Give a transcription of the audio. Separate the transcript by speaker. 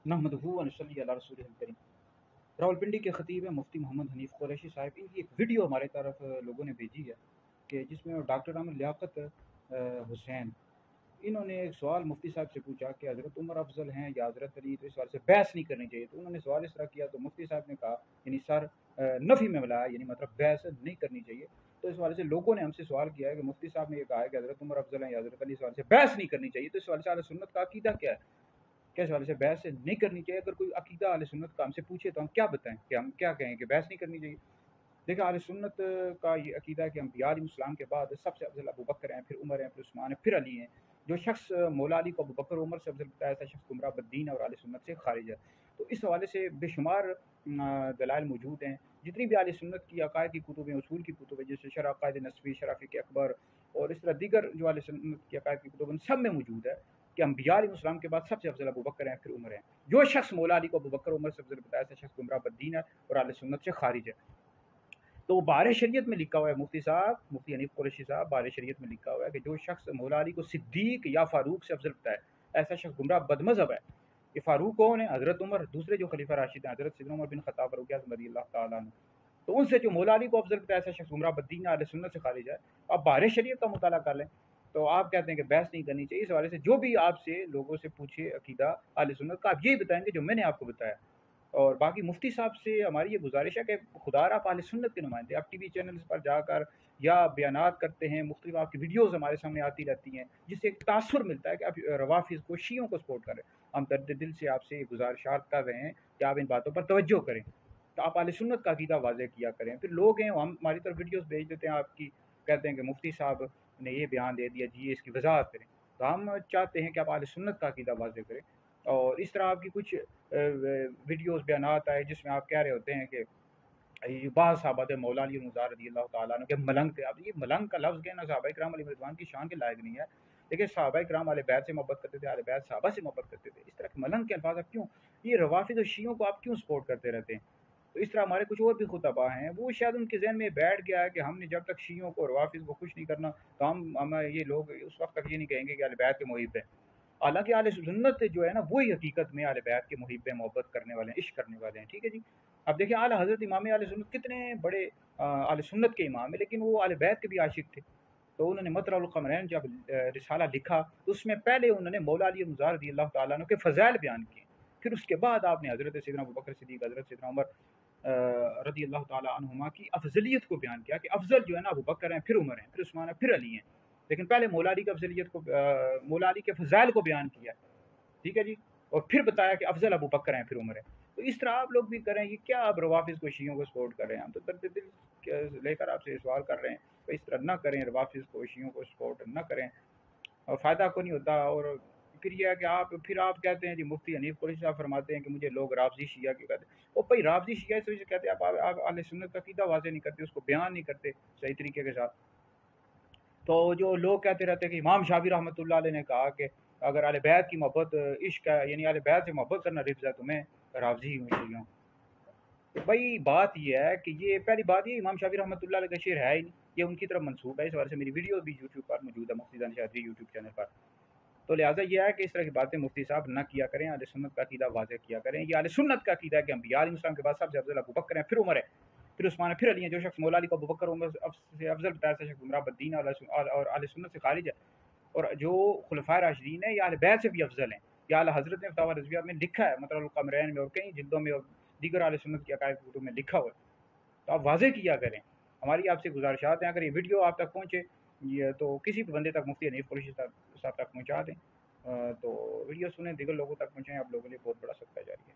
Speaker 1: नहमदुहु व नसल्ली अला रसूलिहिल करीम। रावलपिंडी के खतीब मुफ्ती मोहम्मद हनीफ कुरैशी साहब, इनकी एक वीडियो हमारे तरफ लोगों ने भेजी है कि जिसमें डॉक्टर अहमद लियाकत हुसैन, इन्होंने एक सवाल मुफ्ती साहब से पूछा कि हज़रत उमर अफजल हैं या हज़रत अली, तो इस सवाल से बहस नहीं करनी चाहिए। तो उन्होंने सवाल इस तरह किया तो मुफ्ती साहब ने कहा, यानी सर नफ़ी में मिलाया, यानी मतलब बहस नहीं करनी चाहिए। तो इस वाले से लोगों ने हमसे सवाल किया है कि मुफ्ती साहब ने ये कहा है कि हज़रत उमर अफजल हैं या हज़रत अली, इस सवाल से बहस नहीं करनी चाहिए। तो इस सवाल से अहले सुन्नत का अकीदा क्या है? क्या इस वाले से बहस नहीं करनी चाहिए? अगर कोई अकीदा अहले सुन्नत का हमसे पूछे तो हम क्या बताएं, कि हम क्या कहें कि बहस नहीं करनी चाहिए? देखिए, अहले सुन्नत का ये अकीदा है कि अंबिया अलैहिस्सलाम के बाद सबसे अफजल अबू बकर हैं, फिर उमर हैं, फिर उस्मान हैं, फिर अली हैं। जो शख्स मौला अली को अबू बकर उमर से अफजल बताया, ऐसा शख्स गुमराह बद्दीन और अहले सुन्नत से खारिज है। तो इस हवाले से बेशुमार दलाइल मौजूद हैं। जितनी भी अहले सुन्नत की अकायद की कुतुब हैं, उसूल की कुतुब है, जैसे शरह अकायद नस्वी, शरह फ़िक़्ह अकबर और इस तरह दीगर जो अहले सुन्नत की अकायद की कुतुब, उन सब में मौजूद है कि अंबिया अलैहिस्सलाम के बाद सबसे अफजल अबू बकर हैं, फिर उमर हैं। जो शख्स मौला अली को अबू बकर उमर से अफजल बताया, ऐसा शख्स गुमराह बद्दीन है और अहले सुन्नत से खारिज है। तो बार शरीयत में लिखा हुआ है, मुफ्ती साहब, मुफ्ती हनीफ कुरैशी साहब, बार शरीयत में लिखा हुआ है कि जो शख्स मौला अली को सिद्दीक या फारूक से अफजल बताए, ऐसा शख्स गुमराह बदमज़हब है। ये फारूक कौन है? हज़रत उमर, दूसरे जो खलीफा राशिद हैं हज़रत सैयदना उमर बिन खत्ताब रज़ियल्लाहु ताला अन्हु। तो उनसे जो मौला अली को अफजल बताया, ऐसा शख्स गुमराह बद्दीन अहले सुन्नत से खारिज है। अब बार शरीयत का मुताला कर लें तो आप कहते हैं कि बहस नहीं करनी चाहिए। इस हवाले से जो भी आपसे लोगों से पूछे अकीदा अहले सुन्नत का, आप यही बताएंगे जो मैंने आपको बताया। और बाकी मुफ्ती साहब से हमारी ये गुजारिश है कि खुदा आप अहले सुन्नत के नुमाइंदे, आप टीवी चैनल्स पर जाकर या बयानात करते हैं, मुख्तलिफ आपकी वीडियोज़ हमारे सामने आती रहती हैं, जिससे एक तासुर मिलता है कि आप रवाफिज़ को, शियों को सपोर्ट कर रहे हैं। हम दर्द दिल से आपसे गुजारिशात कर रहे हैं कि आप इन बातों पर तवज्जो करें, तो आप अहले सुन्नत का अकीदा वाज़ेह किया करें। फिर लोग हैं, हम हमारी तरफ वीडियोज़ भेज देते हैं आपकी, कहते हैं कि मुफ्ती साहब ने ये बयान दे दिया जी, इसकी वजाहत करें। तो हम चाहते हैं कि आप अहले सुन्नत का अकीदा वाज़ेह करें। और इस तरह आपकी कुछ वीडियोस बयानात आए जिसमें आप कह रहे होते हैं कि ये बाज़ सहाबा थे मौला अली मुज़ार रज़ियल्लाहु ताला अन्हु के मलंग थे। अब ये मलंग का लफ्ज़ कहना सहाबा किराम अलैहिम रिज़वान की शान के लायक नहीं है। लेकिन सहाबा किराम अहले बैत से मोहब्बत करते थे, अहले बैत सहाबा से मोहब्बत करते थे। इस तरह के मलंग के अल्फाज आप क्यों, ये रवाफिद और शियों को आप क्यों सपोर्ट करते रहते हैं? तो इस तरह हमारे कुछ और भी खुतबा हैं, वो शायद उनके ज़हन में बैठ गया है कि हमने जब तक शियों को, रवाफिद को खुश नहीं करना, तो हम ये लोग उस वक्त तक ये नहीं कहेंगे कि अहले बैत के मुहिब हैं। हालाँकि अहले सुन्नत जो है ना, वही हकीकत में अहले बैत के मुहिब हैं, मोहब्बत करने वाले हैं, इश्क करने वाले हैं। ठीक है जी। अब देखिए आला हज़रत इमाम अहले सुन्नत कितने बड़े अहले सुन्नत के इमाम हैं, लेकिन वो अहले बैत के भी आशिक थे। तो उन्होंने मतरउल क़मरैन जब रिसाला लिखा, तो उसमें पहले उन्होंने मौला अली मुज़ार रज़ियल्लाहु ताला अन्हु के फ़ज़ाइल बयान किए। फिर उसके बाद आपने हज़रत सैयदना अबू बकर सिद्दीक़, हज़रत सैयदना उमर रज़ियल्लाहु ताला अन्हुमा की अफ़ज़लियत को बयान किया कि अफ़ज़ल जो है ना अबू बकर हैं, फिर उमर हैं, फिर उस्मान हैं, फिर अली हैं। लेकिन पहले मौला अली की अफ़ज़लियत को, मौला अली के फ़ज़ाइल को बयान किया। ठीक है जी। और फिर बताया कि अफ़ज़ल अबू बकर हैं, फिर उमर है। तो इस तरह आप लोग भी करें। ये क्या आप रवाफिज़ को, शियों को सपोर्ट कर रहे हैं? हम तो दर्द दिल लेकर आपसे सवाल कर रहे हैं, तो इस तरह ना करें, रवाफिज़ को, शियों को सपोर्ट ना करें, और फ़ायदा को नहीं होता। और फिर ये है कि आप कहते हैं जी, मुफ्ती हनीफ कुरैशी साहब फरमाते हैं कि मुझे लोग राफ़ज़ी शिया क्यों कहते हैं। ओ भाई, राफ़ज़ी शिया इस वजह से कहते हैं आप अहले सुन्नत का अक़ीदा वाज़ेह नहीं करते, उसको बयान नहीं करते सही तरीके के साथ। तो जो लोग कहते रहते हैं कि इमाम शाफ़ी रहमतुल्लाह अलैह ने कहा कि अगर अहले बैत की मोहब्बत इश्क है, यानी अहले बैत से मोहब्बत करना रिफ़्ज़ है, तो मैं राफ़ज़ी हूँ, शिया हूँ। तो भाई बात ये है कि ये पहली बात, ये इमाम शाफ़ी रहमतुल्लाह अलैह का शेर है ही नहीं, ये उनकी तरफ मंसूब है। इस वजह से मेरी वीडियो भी यूट्यूब पर मौजूद है, मुफ्ती ज़ानी शादी यूट्यूब चैनल पर। तो लिहाजा ये है कि इस तरह की बातें मुफ्ती साहब ना किया करें, अहले सुन्नत का अक़ीदा वाज़ेह किया करें। ये अहले सुन्नत का अक़ीदा है कि अंबिया अलैहिस्सलाम के बाद सबसे अफ़ज़ल अबू बकर हैं, फिर उमर है, फिर उस्मान है, फिर अली हैं। जो शख्स मौला अली को अबू बकर उमर से अफ़ज़ल बताया, ऐसा शख्स गुमराह बद्दीन और अहले सुन्नत से खारिज है। और जो खुलफ़ाए राशिदीन हैं, ये अहले बैत से भी अफ़ज़ल हैं। ये आला हज़रत ने फ़तावा रज़विया में लिखा है, मतरउल क़मरैन में और कई जिल्दों में और दीगर अहले सुन्नत की अकायद की कुतुब में लिखा हुआ है। तो आप वाज़ेह किया करें। हमारी आपसे गुज़ारिशात हैं, अगर ये वीडियो आप तक पहुँचे, ये तो किसी भी बंदे तक, मुफ्ती हनीफ कुरैशी साहब तक पहुँचा दें। तो वीडियो सुनें, दीगर लोगों तक पहुँचाएँ, आप लोगों के लिए बहुत बड़ा सदका जारी है।